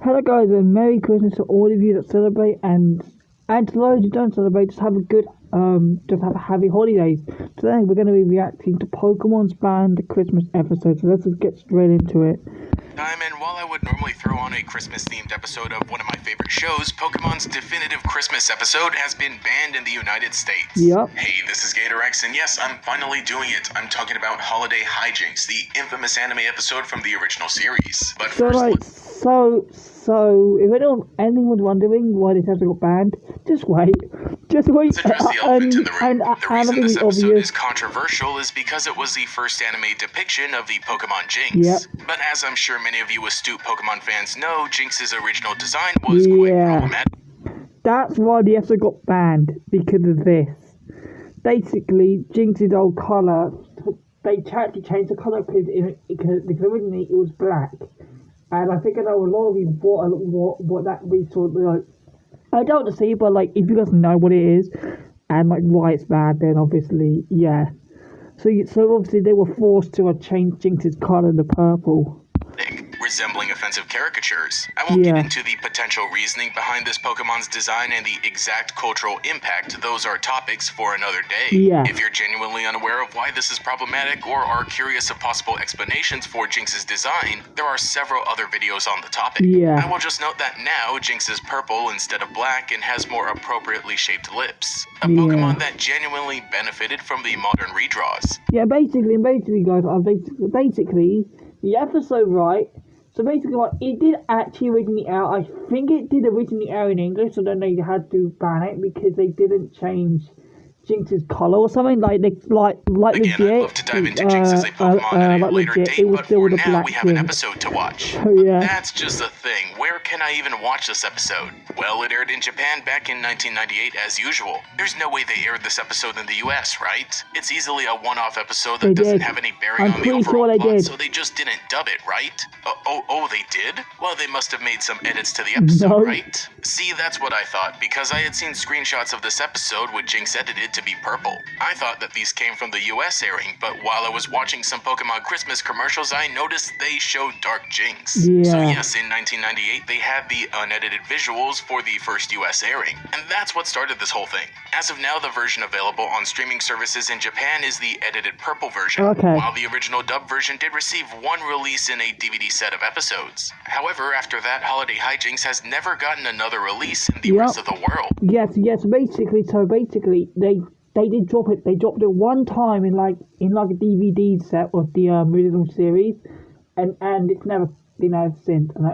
hello guys, and Merry Christmas to all of you that celebrate, and to those who don't celebrate, just have a good, just have a happy holidays. Today we're going to be reacting to Pokemon's Band Christmas episode, so let's just get straight into it. And while I would normally throw on a Christmas-themed episode of one of my favorite shows, Pokemon's definitive Christmas episode has been banned in the United States. Yep. Hey, this is Gatorx, and yes, I'm finally doing it. I'm talking about Holiday Hijinks, the infamous anime episode from the original series. But So if anyone's wondering why this episode got banned, just wait. Let's address the elephant in the room. And the reason this episode obvious. is controversial is because it was the first anime depiction of the Pokemon Jinx. Yep. But as I'm sure many of you astute Pokemon fans know, Jinx's original design was quite problematic. That's why the episode got banned, because of this. Basically, Jinx's old colour, they actually changed the colour because originally it was black. And I think I know a lot of you what that means sort of like. I don't want to see, but like if you guys know what it is and like why it's bad, then obviously So obviously they were forced to change Jinx's colour to purple. Resembling offensive caricatures. I won't get into the potential reasoning behind this Pokemon's design and the exact cultural impact. Those are topics for another day. Yeah. If you're genuinely unaware of why this is problematic or are curious of possible explanations for Jinx's design, there are several other videos on the topic. Yeah. I will just note that now Jinx is purple instead of black and has more appropriately shaped lips. A Pokemon that genuinely benefited from the modern redraws. Yeah, basically guys, basically the episode, right? So basically, like, it did actually originally air. I think it did originally air in English, so then they had to ban it because they didn't change Jinx's colour or something. Like Again, legit. I'd love to dive into Jinx as a Pokemon at a later date, but for now we have an episode to watch. So, yeah. But that's just the thing. Where can I even watch this episode? Well, it aired in Japan back in 1998 as usual. There's no way they aired this episode in the US, right? It's easily a one-off episode that doesn't have any bearing on the overall plot, so they just didn't dub it, right? Oh, they did? Well, they must have made some edits to the episode, right? See, that's what I thought, because I had seen screenshots of this episode with Jinx edited to be purple. I thought that these came from the US airing, but while I was watching some Pokemon Christmas commercials, I noticed they showed Dark Jinx. Yeah. So yes, in 1998, they had the unedited visuals for the first US airing, and that's what started this whole thing. As of now, the version available on streaming services in Japan is the edited purple version, while the original dub version did receive one release in a DVD set of episodes. However, after that, Holiday Hijinks has never gotten another release in the rest of the world. Yes, basically, they did drop it. They dropped it one time in like a DVD set of the original series, and it's never been out since. I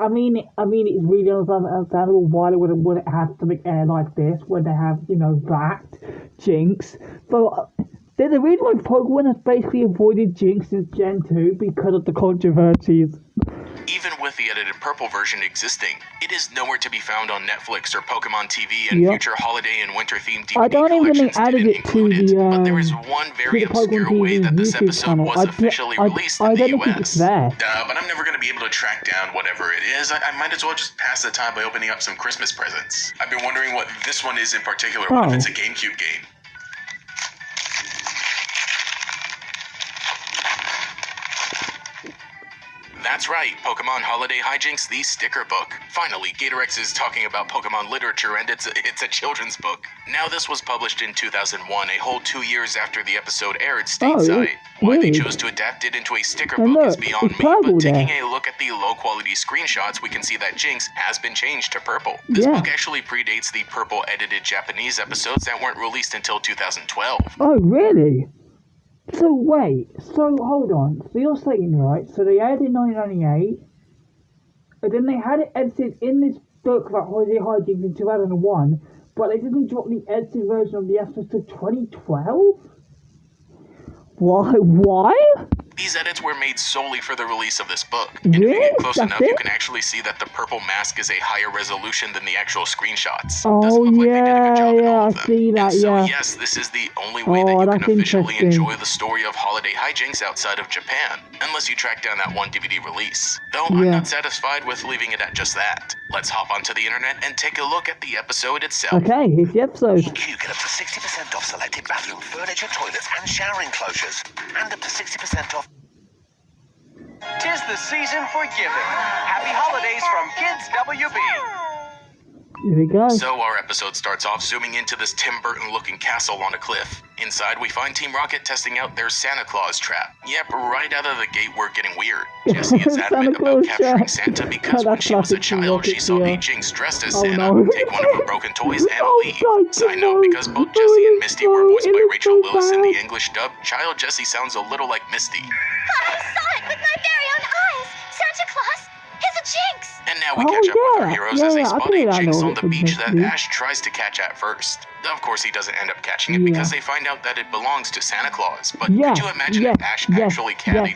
mean, it's really understandable why they wouldn't have something air like this when they have that Jinx. But there's a reason why Pokemon has basically avoided Jinx since Gen 2 because of the controversies. Even with the edited purple version existing, it is nowhere to be found on Netflix or Pokemon TV, and future holiday and winter themed DVD I don't even think collections added didn't it to include the but there is one very obscure way that this episode was officially released in the US. But I'm never going to be able to track down whatever it is. I might as well just pass the time by opening up some Christmas presents. I've been wondering what this one is in particular. What if it's a GameCube game? That's right, Pokemon Holiday Hijinks, the sticker book. Finally, Gatorx is talking about Pokemon literature, and it's a children's book. Now, this was published in 2001, a whole 2 years after the episode aired stateside. Why they chose to adapt it into a sticker book is beyond me, but taking a look at the low-quality screenshots, we can see that Jinx has been changed to purple. This book actually predates the purple edited Japanese episodes that weren't released until 2012. Oh, really? So wait, hold on. So you're saying, right, so they aired in 1998, and then they had it edited in this book about Holiday Hijinks in 2001, but they didn't drop the edited version of the episode to 2012? Why? These edits were made solely for the release of this book. And if you get close enough, you can actually see that the purple mask is a higher resolution than the actual screenshots. Oh, I see that, so, yes, this is the only way that you can officially enjoy the story of Holiday Hijinks outside of Japan, unless you track down that one DVD release. Though I'm not satisfied with leaving it at just that. Let's hop onto the internet and take a look at the episode itself. Okay, here's the episode. You get up to 60% off selected bathroom furniture, toilets, and shower enclosures, and up to 60% off 'Tis the season for giving. Happy holidays from Kids WB. Here we go. So our episode starts off zooming into this Tim Burton-looking castle on a cliff. Inside, we find Team Rocket testing out their Santa Claus trap. Yep, right out of the gate, we're getting weird. Jessie is adamant about capturing Santa because when she was a child, she saw a Jinx dressed as Santa take one of her broken toys and leave. Side note, because both Jessie and Misty were voiced by Rachel Lewis in the English dub, child Jessie sounds a little like Misty. I saw it with my very own eyes. Santa Claus is a Jinx. And now we catch up with our heroes as they spot a Jinx on the beach that Ash tries to catch at first. Of course, he doesn't end up catching it because they find out that it belongs to Santa Claus. But could you imagine if Ash actually carried?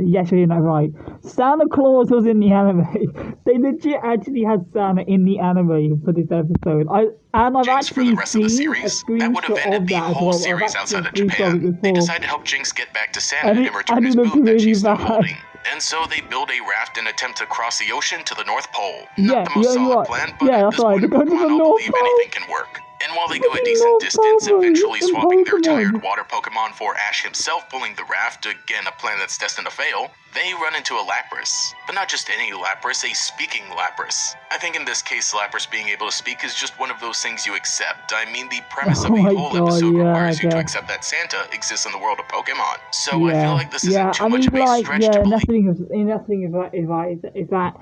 Yes, you're not right. Santa Claus was in the anime. They legit actually had Santa in the anime for this episode. I've Jinx actually for the rest of the seen series. a That would have screenshot ended of the that as whole well. series I've outside of actually screenshot Japan. it They before. decide to help Jinx get back to Santa And and it return his boot that really she's still bad. holding. And so they build a raft and attempt to cross the ocean to the North Pole. Yeah, Not the most yeah, solid right. plan, but Yeah, at that's this right. point in They're going to Pokemon, the I'll North believe Pole. anything can work. And while they go a Look at decent North distance, Pole eventually in swapping their Pokemon. tired water Pokemon for Ash himself pulling the raft, again a plan that's destined to fail, they run into a Lapras. But not just any Lapras, a speaking Lapras. I think in this case, Lapras being able to speak is just one of those things you accept. I mean, the premise of Oh the my whole God, episode yeah, requires you to okay. accept that Santa exists in the world of Pokemon. So I Yeah, feel like this yeah. isn't too much of a stretch to and believe. that thing is that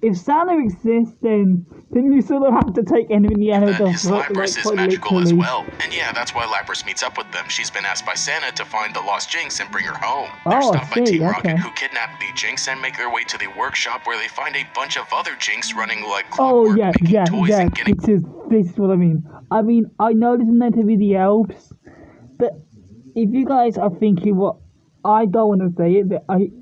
if Santa exists, then you sort of have to take anything the anime That does his Lapras is quite magical as literally. well. And yeah, that's why Lapras meets up with them. She's been asked by Santa to find the lost Jinx and bring her home. They're Oh, I stopped by see, Team Rocket, okay. who kidnap the Jinx and make their way to the workshop where they find a bunch of other Jinx running like Oh clockwork, yeah, making yeah, toys yeah. and getting... This is what I mean. I know this is meant to be the elves, but if you guys are thinking what I don't want to say it,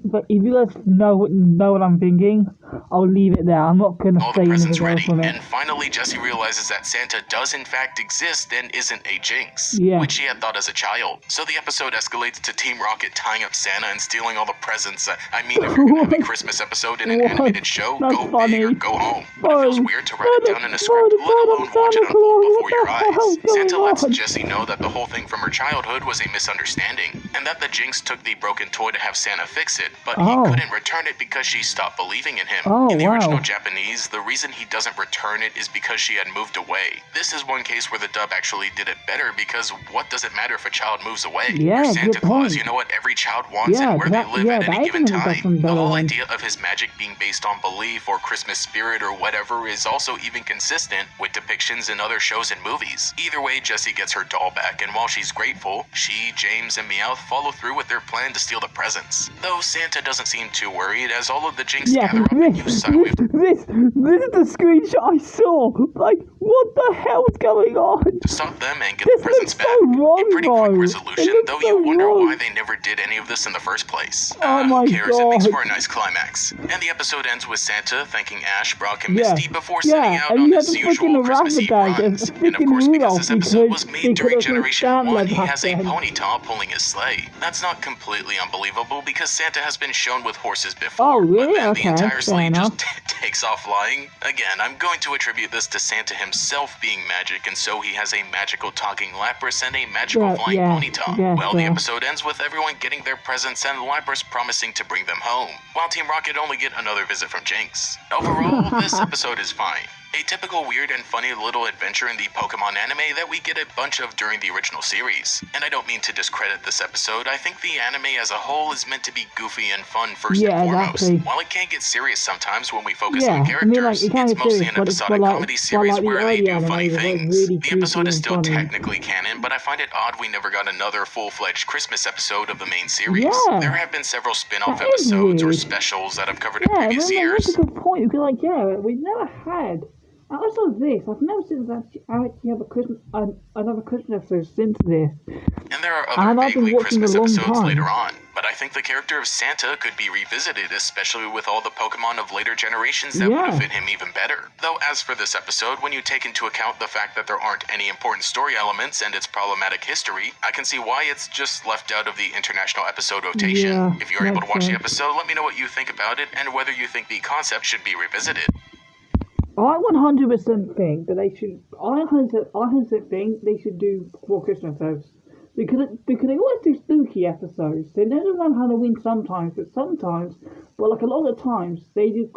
but if you guys know what I'm thinking, I'll leave it there. I'm not gonna All say the presents anything ready, else on it. and finally Jessie realizes that Santa does in fact exist and isn't a Jinx, Yeah. which she had thought as a child. So the episode escalates to Team Rocket tying up Santa and stealing all the presents. I mean, if you're gonna have a Christmas episode in an What? animated show, That's go funny. big or go home. But it feels weird to write it down in a script, let Santa alone watch it Claus, unfold before what your the hell's eyes. Santa going lets on? Jessie know that the whole thing from her childhood was a misunderstanding, and that the Jinx took the broken toy to have Santa fix it, but Oh. he couldn't return it because she stopped believing in him. Oh, In the wow. original Japanese, the reason he doesn't return it is because she had moved away. This is one case where the dub actually did it better because what does it matter if a child moves away? Yeah, You're Santa good Claus, point. you know what every child wants Yeah, and where that- they live yeah, at that any is given gonna be time. some The better whole one. idea of his magic being based on belief or Christmas spirit or whatever is also even consistent with depictions in other shows and movies. Either way, Jessie gets her doll back, and while she's grateful, she, James, and Meowth follow through with their plan to steal the presents. Though Santa doesn't seem too worried, as all of the Jinx Yeah, gather up and use Sidewave this is the screenshot I saw. Like, what the hell's going on? to stop them and get This the presents looks back. so wrong, A pretty quick though. resolution, It looks though so you wonder wrong. why they never did any of this in the first place. Oh my who cares? It makes God. for a nice climax. And the episode ends with Santa thanking Ash, Brock, and Yeah, Misty before setting yeah, out and on you had his to usual freaking Christmas Eve orangutan and runs. a And of freaking course, because Rudolph this episode was because made during couldn't Generation stand 1, like he back has a then. ponyta pulling his sleigh. That's not completely unbelievable because Santa has been shown with horses before. Oh, really? But then Okay, the entire fair sleigh enough. just takes off flying. Again, I'm going to attribute this to Santa himself being magic, and so he has a magical talking Lapras and a magical flying ponyta. yeah, Well, the yeah. episode ends with everyone getting their presents and Lapras promising to bring them home, while Team Rocket only get another visit from Jinx. Overall, this episode is fine. A typical weird and funny little adventure in the Pokemon anime that we get a bunch of during the original series. And I don't mean to discredit this episode, I think the anime as a whole is meant to be goofy and fun first Yeah, and foremost. exactly. While it can get serious sometimes when we focus Yeah, on I characters, mean, like, it can it's get mostly serious, an but it's episodic like- comedy but series like the where they early do anime funny was, like, things. really The episode creepy is and still funny. technically canon, but I find it odd we never got another full-fledged Christmas episode of the main series. Yeah. There have been several spin-off That is episodes or weird. specials that I've covered in Yeah, previous that's years. a good point. You feel like, yeah, we've never had. And also this, I've never seen that I actually have a Christmas, another Christmas episode since this. And there are And other I've been vaguely watching Christmas a long episodes time. later on, but I think the character of Santa could be revisited, especially with all the Pokemon of later generations that would have Yeah. fit him even better. Though as for this episode, when you take into account the fact that there aren't any important story elements and its problematic history, I can see why it's just left out of the international episode rotation. Yeah, If you're able to makes watch the sense. episode, let me know what you think about it and whether you think the concept should be revisited. I 100% think that they should. I 100% think they should do 4 Christmas episodes. because they always do spooky episodes. They never run Halloween sometimes, but like a lot of times they do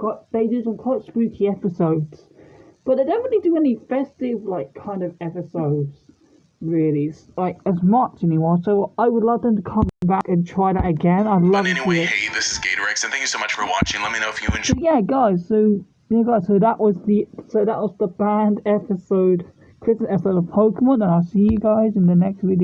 some quite spooky episodes. But they don't really do any festive like kind of episodes, really, like as much anymore. So I would love them to come back and try that again. I'd love But to see anyway, it. hey, this is Gatorex, and thank you so much for watching. Let me know if you enjoyed. So that was the band episode, Christmas episode of Pokemon, and I'll see you guys in the next video.